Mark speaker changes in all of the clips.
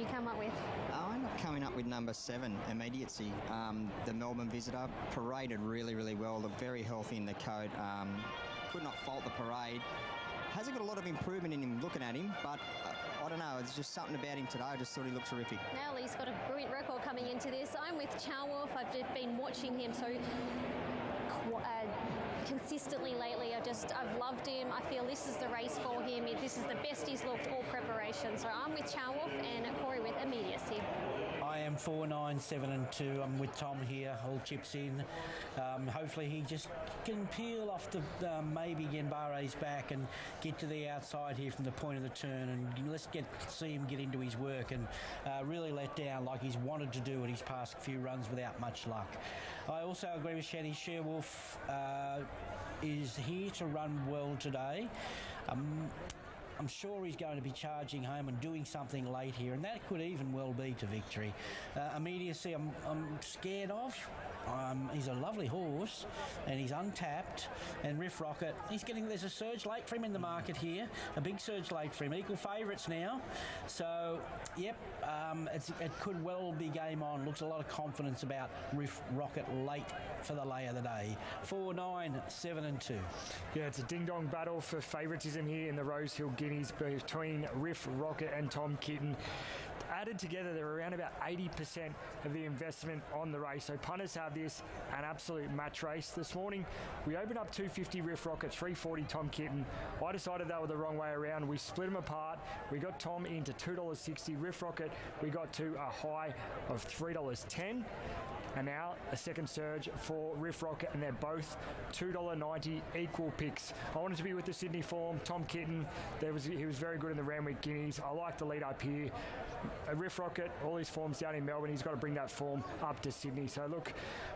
Speaker 1: you come up with?
Speaker 2: I ended up coming up with number 7, Immediacy. The Melbourne visitor paraded really, really well. Looked very healthy in the coat. Could not fault the parade. Hasn't got a lot of improvement in him looking at him, but I don't know, it's just something about him today. I just thought he looked terrific.
Speaker 1: Now he's got a brilliant record coming into this. I'm with Charwolf. I've just been watching him so consistently lately. I've loved him. I feel this is the race for him. This is the best he's looked all preparation. So I'm with Charwolf and Corey with Immediacy.
Speaker 3: I am 4, 9, 7 and 2. I'm with Tom here. All chips in. Hopefully he just can peel off the maybe Genbare's back and get to the outside here from the point of the turn, and let's see him get into his work and really let down like he's wanted to do at his past few runs without much luck. I also agree with Shani. Sherwolf is here to run well today. I'm sure he's going to be charging home and doing something late here, and that could even well be to victory. Immediacy, I'm scared of. He's a lovely horse, and he's untapped. And Riff Rocket, there's a surge late for him in the market here, a big surge late for him. Equal favourites now. So, yep, it could well be game on. Looks a lot of confidence about Riff Rocket late for the lay of the day. 4, 9, 7 and 2.
Speaker 4: Yeah, it's a ding-dong battle for favouritism here in the Rosehill Guineas between Riff Rocket and Tom Kitten. Added together, they're around about 80% of the investment on the race. So punters have this an absolute match race. This morning, we opened up 250 Riff Rocket, 340 Tom Kitten. I decided they were the wrong way around. We split them apart. We got Tom into $2.60. Riff Rocket, we got to a high of $3.10. And now a second surge for Riff Rocket, and they're both $2.90 equal picks. I wanted to be with the Sydney form. Tom Kitten, he was very good in the Randwick Guineas. I like the lead up here. Riff Rocket, all his form's down in Melbourne. He's got to bring that form up to Sydney. So look,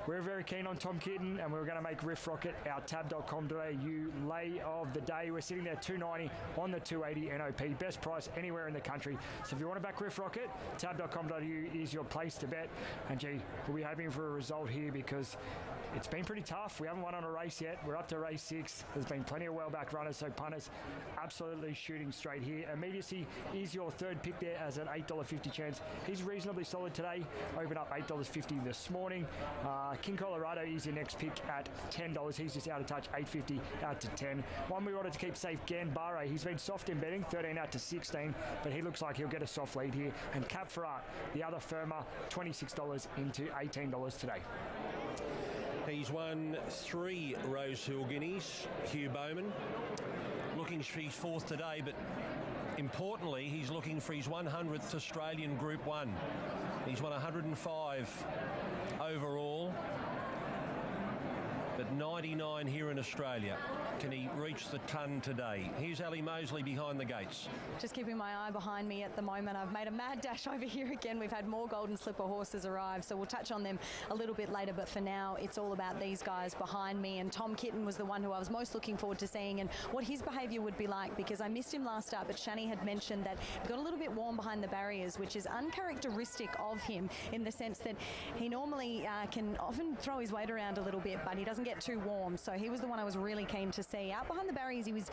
Speaker 4: we're very keen on Tom Kitten, and we're going to make Riff Rocket our tab.com.au lay of the day. We're sitting there $2.90 on the 280 NOP. Best price anywhere in the country. So if you want to back Riff Rocket, tab.com.au is your place to bet. And gee, we'll be hoping for a result here because it's been pretty tough. We haven't won on a race yet. We're up to race 6. There's been plenty of well-back runners, so punters absolutely shooting straight here. Immediacy is your third pick there as an $8.50 chance. He's reasonably solid today. Opened up $8.50 this morning. King Colorado is your next pick at $10. He's just out of touch, $8.50 out to 10. One we wanted to keep safe, Ganbare. He's been soft in betting, 13 out to 16, but he looks like he'll get a soft lead here. And Cap Ferrat, the other firmer, $26 into $18 today.
Speaker 5: He's won 3 Rosehill Guineas, Hugh Bowman. Looking for his 4th today, but importantly, he's looking for his 100th Australian Group 1. He's won 105 overall, but 99 here in Australia. Can he reach the ton today? Here's Ali Mosley behind the gates.
Speaker 6: Just keeping my eye behind me at the moment. I've made a mad dash over here again. We've had more Golden Slipper horses arrive, so we'll touch on them a little bit later, but for now it's all about these guys behind me. And Tom Kitten was the one who I was most looking forward to seeing and what his behaviour would be like, because I missed him last start, but Shani had mentioned that he got a little bit warm behind the barriers, which is uncharacteristic of him in the sense that he normally can often throw his weight around a little bit, but he doesn't get too warm. So he was the one I was really keen to see. Out behind the barriers, he was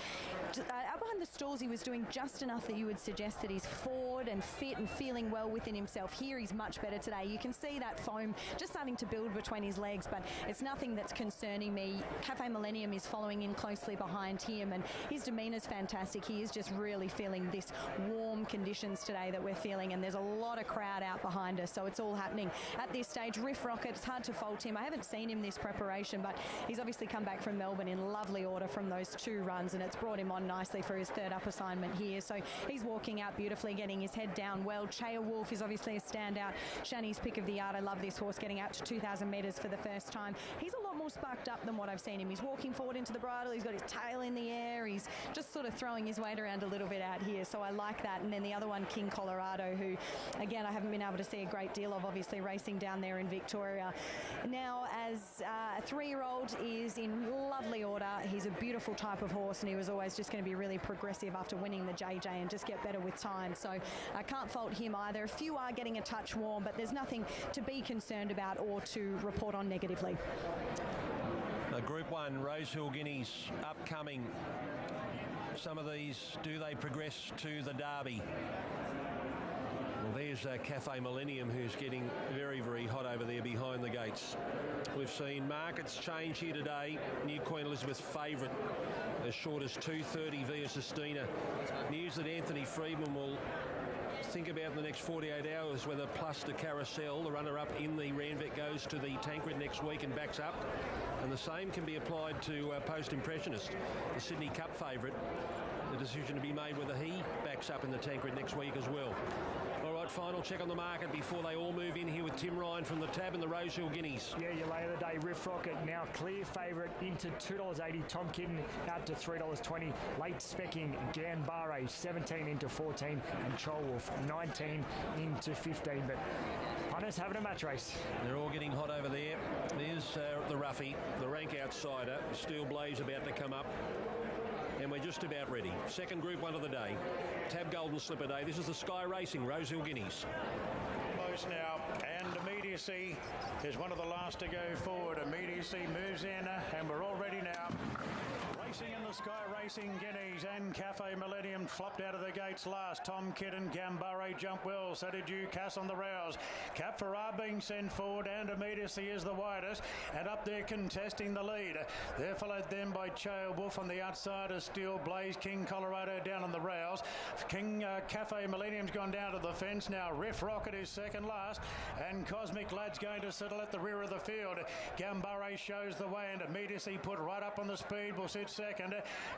Speaker 6: out behind the stalls, he was doing just enough that you would suggest that he's forward and fit and feeling well within himself. Here he's much better today. You can see that foam just starting to build between his legs, but it's nothing that's concerning me. Cafe Millennium is following in closely behind him, and his demeanour's fantastic. He is just really feeling this warm conditions today that we're feeling, and there's a lot of crowd out behind us, so it's all happening at this stage. Riff Rocket, it's hard to fault him. I haven't seen him this preparation, but he's obviously come back from Melbourne in lovely order from those 2 runs, and it's brought him on nicely for his 3rd up assignment here. So he's walking out beautifully, getting his head down well. Chaya Wolf is obviously a standout. Shani's pick of the yard. I love this horse, getting out to 2,000 metres for the first time. He's a lot more sparked up than what I've seen him. He's walking forward into the bridle. He's got his tail in the air. He's just sort of throwing his weight around a little bit out here. So I like that. And then the other one, King Colorado, who, again, I haven't been able to see a great deal of, obviously racing down there in Victoria. Now, as a 3-year-old, is in lovely order. He's a beautiful type of horse, and he was always just going to be really progressive after winning the JJ and just get better with time. So I can't fault him either. A few are getting a touch warm, but there's nothing to be concerned about or to report on negatively.
Speaker 5: Group 1, Rosehill Guineas, upcoming. Some of these, do they progress to the Derby? Well, there's there's Cafe Millennium, who's getting very, very hot over there behind the gates. We've seen markets change here today. New Queen Elizabeth favourite as short as 2.30 via Sistina. News that Anthony Freedman will think about in the next 48 hours whether Plus de Carousel, the runner-up in the Randvet, goes to the Tancred next week and backs up. And the same can be applied to Post Impressionist, the Sydney Cup favourite. The decision to be made whether he backs up in the Tancred next week as well. All right, final check on the market before they all move in here with Tim Ryan from the tab and the Rosehill Guineas.
Speaker 4: Yeah, your lay of the day, Riff Rocket, now clear favourite into $2.80. Tom Kitten out to $3.20. Late specking, Gambare, 17 into 14, and Cholwolf, 19 into 15. But punters having a match race.
Speaker 5: They're all getting hot over there. There's the roughie, the rank outsider. Steel Blaze about to come up. And we're just about ready. Second Group 1 of the day. Tab Golden Slipper Day. This is the Sky Racing Rosehill Guineas.
Speaker 7: Close now, and Immediacy is one of the last to go forward. Immediacy moves in, and we're all ready now. Racing in the Sky Racing Guineas, and Cafe Millennium flopped out of the gates last. Tom Kitten, Gambare jump well, so did Cass on the rouse. Cap Farrar being sent forward, and Immediacy is the widest, and up there contesting the lead. They're followed then by Chael Wolf on the outside of Steel Blaze, King Colorado down on the rouse. Cafe Millennium's gone down to the fence. Now Riff Rocket is second last, and Cosmic Lad's going to settle at the rear of the field. Gambare shows the way, and Immediacy put right up on the speed will sit second.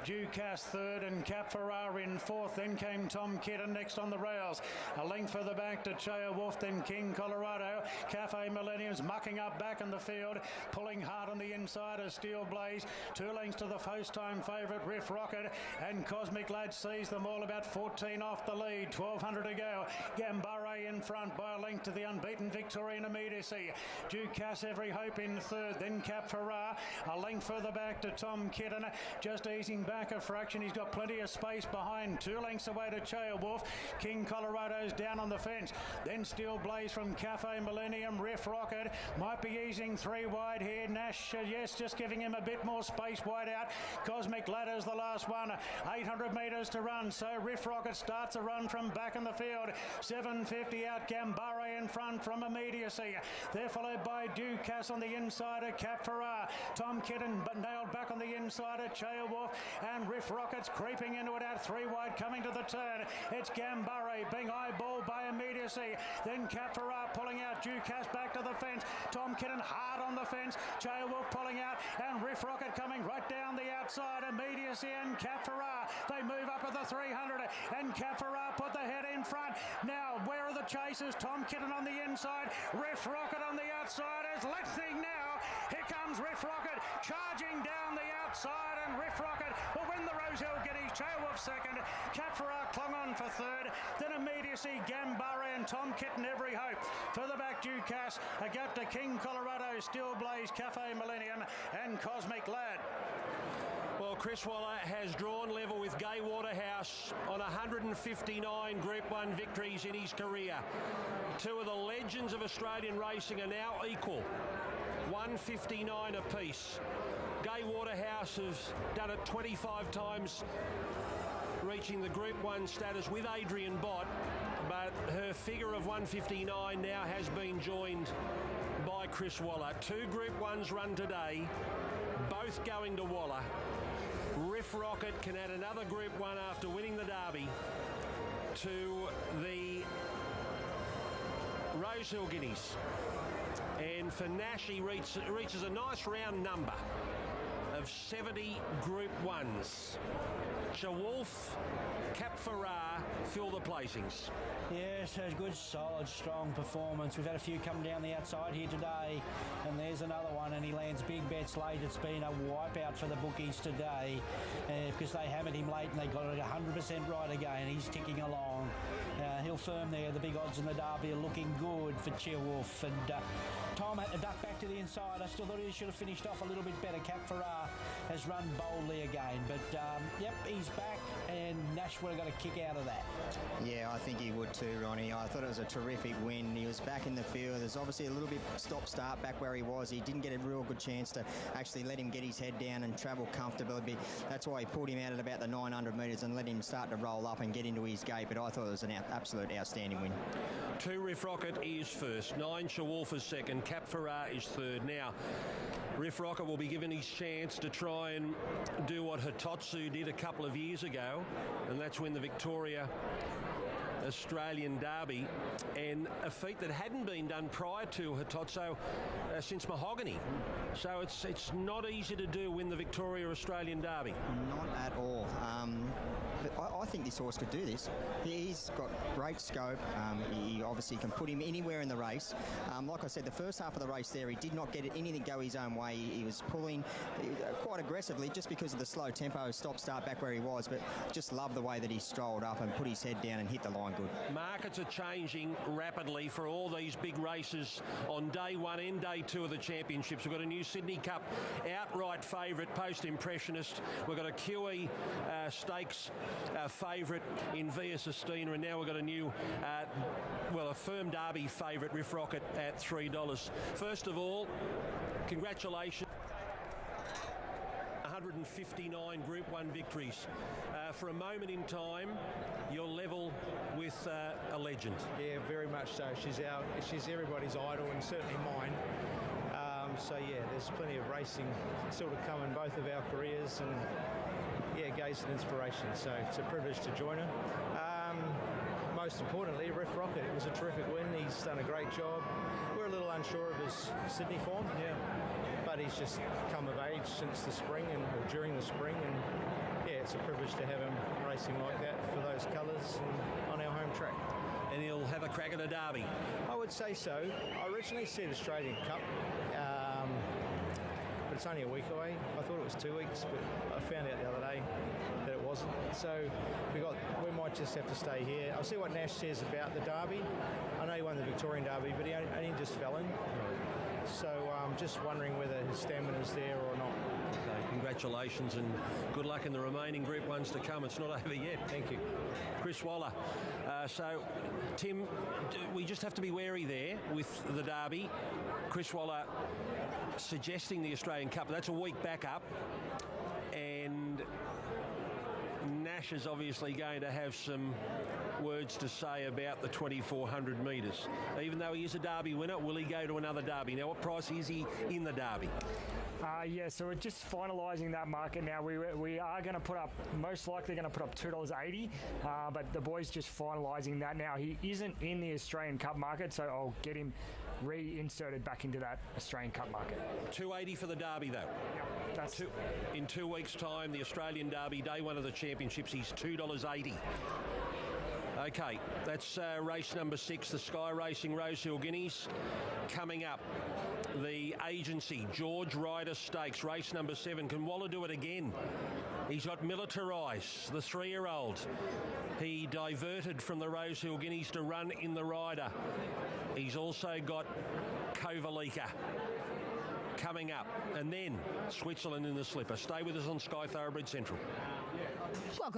Speaker 7: Ducass third, and Cap Farrar in fourth. Then came Tom Kitten next on the rails. A length further back to Chael Wolf, then King Colorado. Cafe Millennium's mucking up back in the field, pulling hard on the inside of Steel Blaze. 2 lengths to the first-time favourite, Riff Rocket, and Cosmic Lad sees them all about 14 off the lead. 1,200 to go. Gambare in front by a length to the unbeaten Victorian Immediacy. Ducass Every Hope in third, then Cap Farrar. A length further back to Tom Kitten, just easing back a fraction. He's got plenty of space behind. 2 lengths away to Chael Wolf. King Colorado's down on the fence. Then Steel Blaze from Cafe Millennium. Riff Rocket might be easing 3 wide here. Nash, yes, just giving him a bit more space wide out. Cosmic Ladder's the last one. 800 metres to run. So Riff Rocket starts a run from back in the field. 750 out. Gambare in front from Immediacy. They're followed by Ducass on the inside of Cap Farrar. Tom Kitten but nailed back on the inside of Chael Wolf, and Riff Rocket's creeping into it out 3 wide coming to the turn. It's Gambare being eyeballed by Immediacy. Then Cap Farrar pulling out. Ducass back to the fence. Tom Kitten hard on the fence. Chael Wolf pulling out, and Riff Rocket coming right down the outside. Immediacy and Cap Farrar. They move up at the 300, and Cap Farrar put the head in front. Now, where are the chasers? Tom Kitten on the inside. Riff Rocket on the outside. Let's see now. Here comes Riff Rocket charging down the outside, and Riff Rocket will win the Rosehill Guineas. Chael Wolf second. Cap Farrar clung on for third. Then Immediacy, Gambare, and Tom Kitten Every Hope. Further back, Ducass. A gap to King Colorado, Steel Blaze, Cafe Millennium, and Cosmic Lad.
Speaker 5: Well, Chris Waller has drawn level with Gay Waterhouse on 159 Group 1 victories in his career. 2 of the legends of Australian racing are now equal. 159 apiece. Gay Waterhouse has done it 25 times, reaching the Group 1 status with Adrian Bott, but her figure of 159 now has been joined by Chris Waller. 2 Group 1s run today, both going to Waller. Riff Rocket can add another Group 1 after winning the Derby to the Rosehill Guineas. And for Nash, he reaches a nice round number of 70 Group 1s. Wolf, Cap Farrar fill the placings.
Speaker 3: Yes, a good, solid, strong performance. We've had a few come down the outside here today, and there's another one, and he lands big bets late. It's been a wipeout for the bookies today because they hammered him late and they got it 100% right again. He's ticking along. He'll firm there. The big odds in the Derby are looking good for Wolf. And Tom had to duck back to the inside. I still thought he should have finished off a little bit better. Cap Farrar has run boldly again. But, yep, he's back, and Nash would have got a kick out of that.
Speaker 2: Yeah, I think he would too, Ronnie. I thought it was a terrific win. He was back in the field. There's obviously a little bit stop-start back where he was. He didn't get a real good chance to actually let him get his head down and travel comfortably. That's why he pulled him out at about the 900 metres and let him start to roll up and get into his gate. But I thought it was an absolute outstanding win.
Speaker 5: 2 Riff Rocket is first, 9 Shawolf is second, Cap Farrar is third. Now, Riff Rocket will be given his chance to try and do what Hitotsu did a couple of years ago, and that's win the Victoria Australian Derby, and a feat that hadn't been done prior to Hitotsu since Mahogany. So it's not easy to do, win the Victoria Australian Derby.
Speaker 2: Not at all. But I think this horse could do this. He's got great scope. He obviously can put him anywhere in the race. Like I said, the first half of the race there, he did not get anything go his own way. He was pulling quite aggressively just because of the slow tempo, stop-start back where he was, but just love the way that he strolled up and put his head down and hit the line good.
Speaker 5: Markets are changing rapidly for all these big races on day 1 and day 2 of the championships. We've got a new Sydney Cup outright favourite, post-impressionist. We've got a QE Stakes favourite in Via Sistina, and now we've got a new, a firm Derby favourite, Riff Rocket, at $3. First of all, congratulations. 159 Group 1 victories. For a moment in time, you're level with a legend.
Speaker 8: Yeah, very much so. She's everybody's idol, and certainly mine. So yeah, there's plenty of racing still to come in both of our careers, and yeah, Gay's an inspiration. So it's a privilege to join her. Most importantly, Riff Rocket. It was a terrific win. He's done a great job. We're a little unsure of his Sydney form. Yeah. But he's just come of age since the spring or during the spring, and yeah, it's a privilege to have him racing like that for those colours and on our home track.
Speaker 5: And he'll have a crack at a Derby.
Speaker 8: I would say so. I originally said Australian Cup, but it's only a week away. I thought it was 2 weeks, but I found out the other day that it wasn't. So we might just have to stay here. I'll see what Nash says about the Derby. I know he won the Victorian Derby, but he only just fell in. So I'm just wondering whether his stamina's there or not.
Speaker 5: Okay, congratulations and good luck in the remaining Group 1s to come. It's not over yet.
Speaker 8: Thank you.
Speaker 5: Chris Waller. So, Tim, we just have to be wary there with the Derby. Chris Waller suggesting the Australian Cup. That's a week back up. And Nash is obviously going to have some words to say about the 2,400 metres. Even though he is a Derby winner, will he go to another Derby? Now, what price is he in the Derby?
Speaker 4: Yeah, so we're just finalising that market now. We are going to put up, most likely going to put up $2.80, but the boys just finalising that now. He isn't in the Australian Cup market, so I'll get him reinserted back into that Australian Cup market.
Speaker 5: $2.80 for the Derby, though.
Speaker 4: Yep, that's
Speaker 5: in 2 weeks' time, the Australian Derby, day 1 of the championships, he's $2.80. Okay, that's race number 6, the Sky Racing Rosehill Guineas. Coming up, the Agency George Ryder Stakes, race number 7. Can Waller do it again? He's got Militarize, the 3-year-old. He diverted from the Rosehill Guineas to run in the Ryder. He's also got Kovalika coming up, and then Switzerland in the Slipper. Stay with us on Sky Thoroughbred Central.
Speaker 6: Welcome